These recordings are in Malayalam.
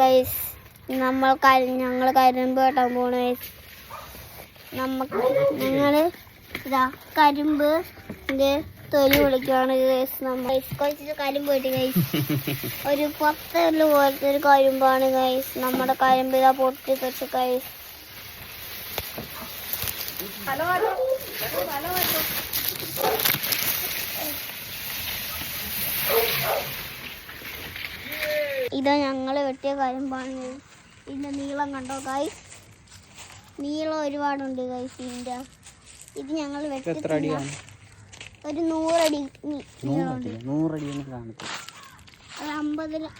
ഗൈസ്, ഞങ്ങൾ കരിമ്പ് വെട്ടാൻ പോണു ഗൈസ്. ഞങ്ങൾ ഇതാ കരിമ്പിൻ്റെ തൊലി പൊളിക്കുകയാണ് ഗൈസ്. നമ്മൾ കുറച്ച് കരിമ്പ് വെട്ടി ഗൈസ്. ഒരു 10 പോലത്തെ ഒരു കരിമ്പാണ് ഗൈസ്. നമ്മുടെ കരിമ്പ് ഇതാ പൊട്ടി തെച്ച് ഗൈസ്. ഇതാ ഞങ്ങൾ വെട്ടിയ കരിമ്പാണ്. ഇതിൻ്റെ നീളം കണ്ടോ ഗൈസ്? നീളം ഒരുപാടുണ്ട് ഗൈസ്. ഇത് ഞങ്ങൾ വെട്ടി ഒരു 100 അടി നീളമുണ്ട്. 100 അടി കാണും. ഒരു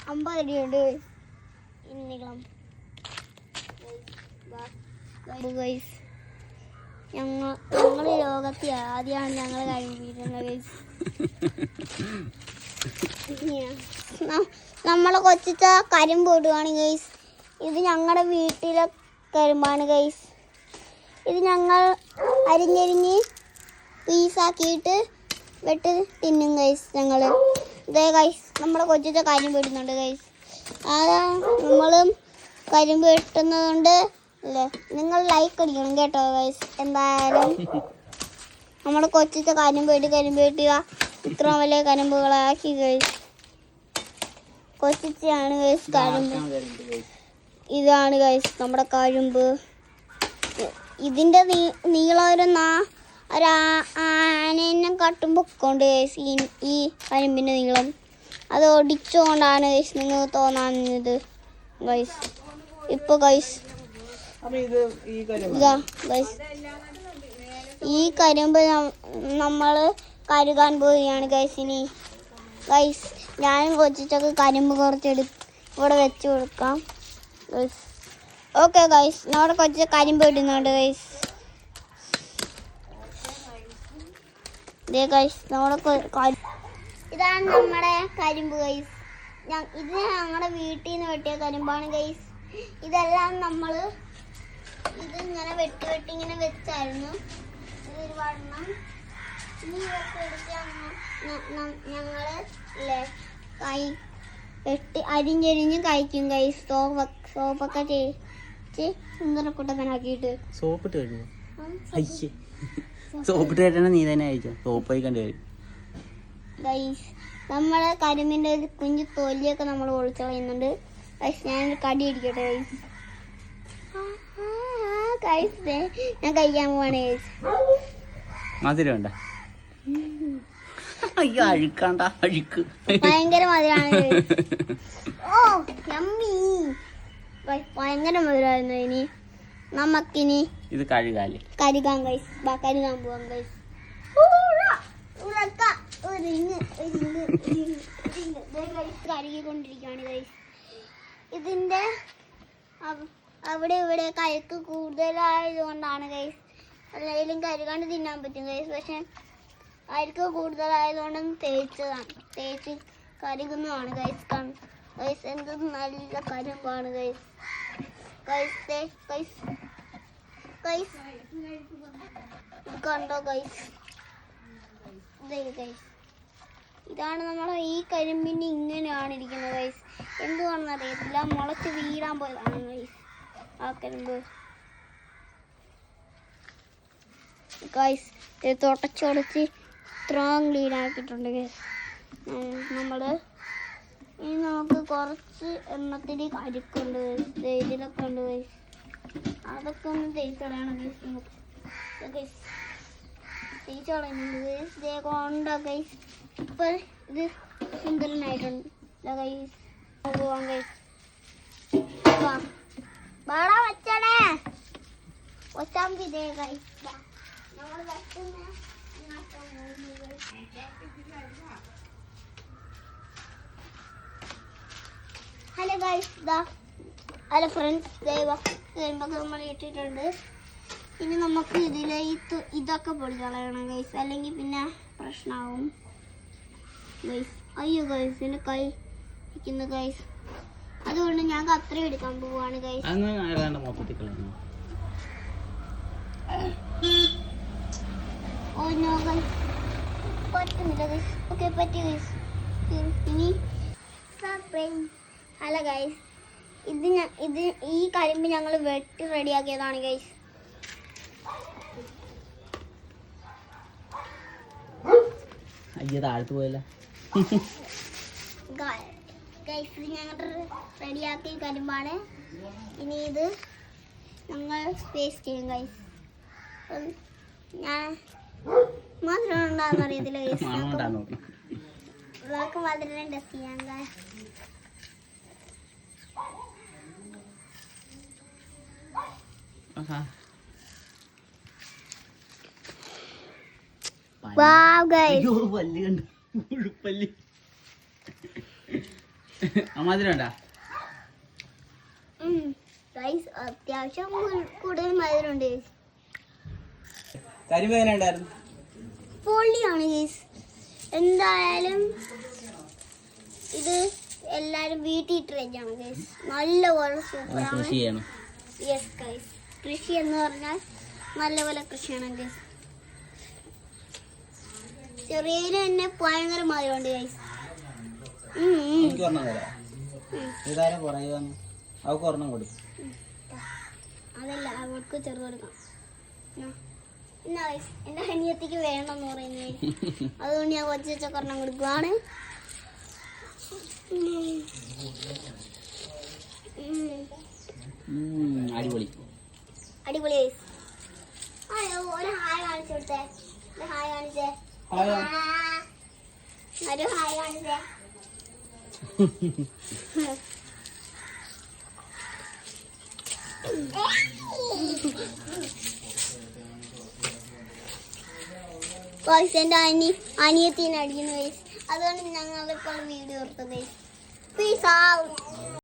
50 അടിയുണ്ട് നീളം ഗൈസ്. ഞങ്ങൾ ലോകത്തിൽ ആദ്യമാണ് ഞങ്ങൾ കഴിപ്പിക്കുന്നത് ഗൈസ്. നമ്മളെ കൊച്ചിച്ച കരിമ്പ് ഇടുകയാണ് ഗൈസ്. ഇത് ഞങ്ങളുടെ വീട്ടിലെ കരിമ്പാണ് ഗൈസ്. ഇത് ഞങ്ങൾ അരിഞ്ഞരിഞ്ഞ് പീസാക്കിയിട്ട് വെട്ടി തിന്നും ഗൈസ്. ഞങ്ങൾ ഇതേ ഗൈസ് നമ്മുടെ കൊച്ചിച്ച കരിമ്പ് ഇടുന്നുണ്ട് ഗൈസ്. അതാ നമ്മളും കരിമ്പ് വെട്ടുന്നതുകൊണ്ട് അല്ലേ, നിങ്ങൾ ലൈക്ക് അടിക്കണം കേട്ടോ ഗൈസ്. എന്തായാലും നമ്മുടെ കൊച്ചിച്ച കരിമ്പ് വെട്ടി ഇത്ര വലിയ കരിമ്പുകളാക്കി ഗൈസ്. കൊച്ചിച്ചയാണ് ഗൈസ് കരിമ്പ്. ഇതാണ് ഗൈസ് നമ്മുടെ കരിമ്പ്. ഇതിൻ്റെ നീളം ഒരു ആനേനെ കട്ടുമ്പോൾ കൊണ്ട് ഗൈസ് ഈ കരിമ്പിൻ്റെ നീളം. അത് ഒടിച്ചുകൊണ്ടാണ് ഗൈസ് നിങ്ങൾക്ക് തോന്നാവുന്നത് ഗൈസ്. ഇപ്പോൾ ഗൈസ് ഇതാ ഗൈസ്, ഈ കരിമ്പ് നമ്മൾ കരുകാൻ പോവുകയാണ് ഗൈസ്. ഇനി ഗൈസ് ഞാനും കൊച്ചിട്ടൊക്കെ കരിമ്പ് ഇവിടെ വെച്ച് കൊടുക്കാം ഗൈസ്. ഓക്കെ ഗൈസ്, നമ്മുടെ കൊച്ചു കരിമ്പ് ഇടുന്നുണ്ട് ഗൈസ്. ഇതേ ഗൈസ് ഇതാണ് നമ്മുടെ കരിമ്പ് ഗൈസ്. ഇത് ഞങ്ങളുടെ വീട്ടിൽ നിന്ന് വെട്ടിയ കരിമ്പാണ് ഗൈസ്. ഇതെല്ലാം നമ്മൾ ഇതിങ്ങനെ വെട്ടി ഇങ്ങനെ വെച്ചായിരുന്നു. ഇത് ഒരുപാടെണ്ണം ഇനി ഞങ്ങൾ വെട്ടി അരിഞ്ഞരിഞ്ഞ് കഴിക്കും ഗൈസ്. സോപ്പൊക്കെ തേച്ച് സുന്ദരക്കുട്ടപ്പനാക്കിയിട്ട് സോപ്പിട്ട് കഴിക്കും. സോപ്പിട്ട് കഴിച്ചാൽ നീ തന്നെ കഴിച്ചോ. സോപ്പ് കഴിക്കണ്ട ഗൈസ്. നമ്മളെ കരിമ്പിൻ്റെ ഒരു കുഞ്ഞു തൊലിയൊക്കെ നമ്മൾ ഒളിച്ചു കളയുന്നുണ്ട് ഗൈസ്. ഞാനൊരു കടി അടിക്കട്ടെ ഗൈസ്. ഗൈസ് ഞാൻ കഴിക്കാൻ പോവാണ് ഗൈസ്. മധുരമുണ്ട? അയ്യോ അഴുക്കാണ്ട, അഴുക്ക് ഭയങ്കര മധുരമാണ്. ഓ യമ്മി, ഭയങ്കര മധുരമായിരുന്നു. ഇനി നമുക്കിനി ഇത് കഴുകാൻ ഗൈസ്. കഴുകാൻ പോവാം ഗൈസ്. കഴുകിക്കൊണ്ടിരിക്കുകയാണ് ഗൈസ്. ഇതിൻ്റെ അവിടെ ഇവിടെ കഴുക്ക് കൂടുതലായതുകൊണ്ടാണ് ഗൈസ്. അല്ലെങ്കിലും കഴുകാണ്ട് തിന്നാൻ പറ്റും ഗൈസ്. പക്ഷെ അഴുക്ക് കൂടുതലായതുകൊണ്ടും തേച്ച് കഴുകുന്നതാണ് ഗൈസ്. ഗൈസ് എന്ത് നല്ല കരിമ്പാണ് ഗൈസ്. ഗൈസ് കണ്ടോ ഗൈസ്? ഗൈസ് ഇതാണ് നമ്മളെ ഈ കരിമ്പിന് ഇങ്ങനെയാണ് ഇരിക്കുന്നത് ഗൈസ്. എന്തുകൊണ്ടെന്ന് അറിയത്തില്ല, മുളച്ച് വീഴാൻ പോയതാണ് ഗൈസ് ആ കരിമ്പ് ഗൈസ്. തുടച്ചൊടച്ച് ഇത്രയും ക്ലീൻ ആക്കിയിട്ടുണ്ട് ഗൈസ് നമ്മൾ. ഇനി നമുക്ക് കുറച്ച് എണ്ണത്തിന് കരിക്കുണ്ട് ഗൈസ്. ഇതിലൊക്കെ ഉണ്ട് ഗൈസ്. അതൊക്കെ ഒന്ന് തേച്ച് കളയണം ഗൈസ്. നമുക്ക് ഗൈസ് തേച്ച് കളയുന്നുണ്ട് ഗൈസ്. ഇതേ കൊണ്ടോ ഗൈസ്. ഇപ്പം ഇത് സുന്ദരനായിട്ടുണ്ട് ഗൈസ്. പോവാം ഗൈസ്. വാടാ വച്ചണേ ഒച്ചാമ്പി ഇതേ ഗൈസ്. നമ്മൾ വെക്കുന്ന ഹലോ ഗൈസ്. ഹലോ ഫ്രണ്ട്സ്, കരിമ്പൊക്കെ നമ്മൾ ഇട്ടിട്ടുണ്ട്. ഇനി നമുക്ക് ഇതിലെ ഇതൊക്കെ പൊടി കളയണം ഗൈസ്, അല്ലെങ്കിൽ പിന്നെ പ്രശ്നമാവും ഗൈസ്. അയ്യോ ഗൈസ് എൻ്റെ കൈ ഇരിക്കുന്നു ഗൈസ്. അതുകൊണ്ട് ഞാൻ കത്രി എടുക്കാൻ പോവാണ് ഗൈസ്. ഓ നോ ഗൈസ്, പറ്റുന്നില്ല ഗൈസ്. ഓക്കെ പറ്റി ഗൈസ്. ഇനി ഹലോ ഗൈസ്, ഇത് ഈ കരിമ്പ് ഞങ്ങൾ വെട്ടി റെഡിയാക്കിയതാണ് ഗൈസ്. അയ്യോ താഴ്ത്തു പോയല്ല. ഗൈസ് ഇത് ഞങ്ങൾ റെഡിയാക്കിയ കരിമ്പാണ്. ഇനി ഇത് ഞങ്ങൾ പേസ്റ്റ് ചെയ്യും ഗൈസ്. ഞാൻ മധുരം ഉണ്ടാകുന്ന അറിയത്തില്ല ഗൈസ്. നമുക്ക് മധുരം ടെസ്റ്റ് ചെയ്യാം ഗൈസ്. Wow guys. പല്ല് കണ്ട ഉഴുപ്പല്ല്. മധുരം ഉണ്ടാ ഗൈസ്? അത്യാവശ്യം കൂടുതൽ മധുരമുണ്ട്. കരിമ്പ് എങ്ങനെ ഉണ്ടായിരുന്നു? പൊള്ളിയാണ് ഗൈസ്. എന്തായാലും ഇത് എല്ലാരും വീട്ടിൽ ഇട്ട് വെച്ചാണ് ഗൈസ്. നല്ലപോലെ സൂപ്പറാണ്. കൃഷി ചെയ്യണം. യെസ് ഗൈസ്, കൃഷി എന്ന് പറഞ്ഞാൽ നല്ലപോലെ കൃഷിയാണ് ഗൈസ്. ചെറിയ തന്നെ ഭയങ്കര മധുരമുണ്ട് ഗൈസ്. എനിക്ക് ഒരെണ്ണം തരാം. ഇതാരും കുറയുവാന്ന് അവൾക്ക് ഒരെണ്ണം കൊടുക്കും. അതല്ല, അവൾക്ക് ചെറു കൊടുക്കാം. എന്നാ ഗൈസ്, എൻ്റെ അനിയത്തിക്ക് വേണമെന്ന് പറയുന്നത്. അതുകൊണ്ട് ഞാൻ ഒരെണ്ണം കൊടുക്കുവാണ്. അടിപൊളി അടിപൊളി ഗൈസ്. അയ്യോ, ഒരു ഹായ് കാണിച്ചു കൊടുത്തേ. ഹായ് കാണിച്ചേ. ഒരു ഹായ് കാണിച്ചേ. എന്റെ അനിയത്തിനെ അടിക്കുന്നു ഗൈസ്. അതുകൊണ്ട് ഞങ്ങളിപ്പോൾ വീഡിയോ എടുത്തത്. Peace out.